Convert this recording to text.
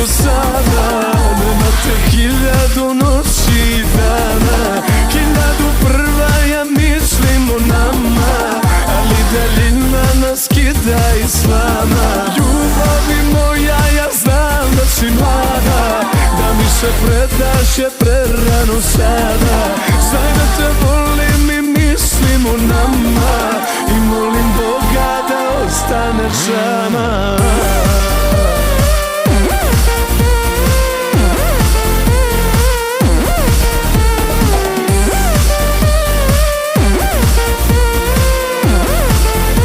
sada. Nema te 1000 noći i dana, 1001 ja mislim o nama, ali daljina nas kida i slama. Ljubavi moja, ja znam da si mlada, da mi se predaš je prerano sada. Znaj da te volim i mislim o nama, i molim Boga da ostaneš sama.